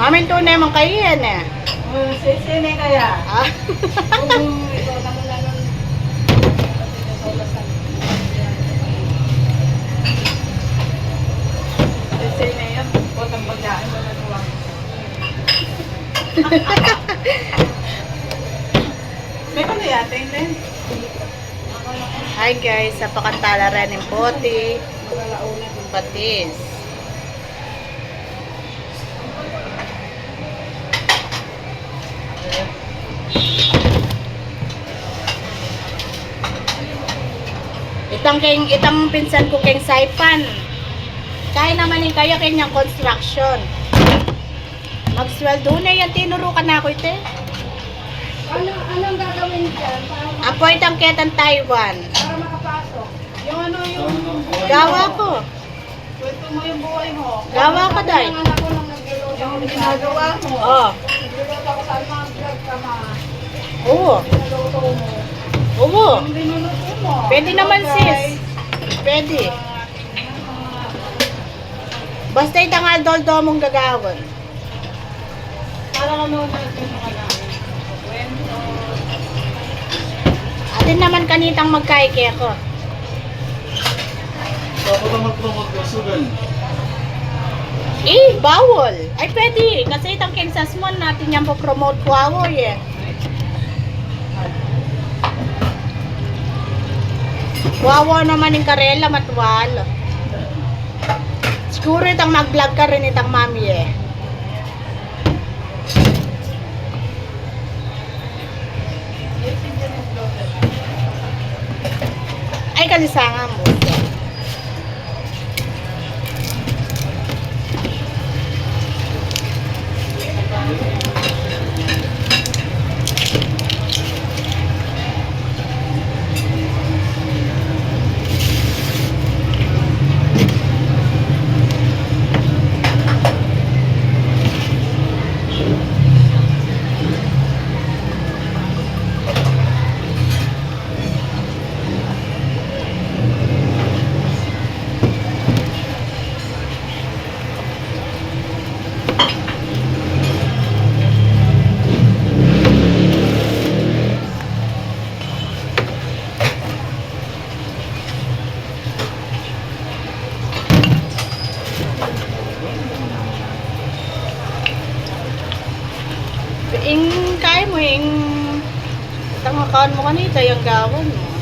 Amin tunay mong kayo yan eh. Sisine kaya. Ah? Sisine yun. Potang pagkain mo na tuwang. May kano yata yun din? Hi guys, sa Pakantala rin ng Poti. Patis. Itang pinsan ko keng Saipan. Kaya naman yung kaya kanyang construction. Magsweldo na yan, tinurukan na ako ito. Anong gagawin dyan para Apoy tangketan Taiwan. makapasok? Yung ano yung... Gawa ko. Kwento mo yung buhay mo. Gawa ka, Day. Yung anak ko nang nagluluto. Yung ginagawa mo. Oh. Nagluluto ako sa mga vlog ka ma. Oo. Nagluluto mo. Oo. Yung linuluto mo. Pwede naman Guys. sis. Pwede. Basta itangal doldo mong gagawin. Para kami ulit yung mga namin. Kwento. Atin naman kanitang magkaike ako. Dapat naman promote yung sugal. Eh, bawal. Ay, pwede. Kasi itang kinsasmon natin yan po promote Huawei eh. Huawei naman yung karela matwal. Siguro itang mag-vlog ka rin itang mami eh. Ay, kalisangan mo. Kaya mo yung tangakaan mo kanita yung gawan mo.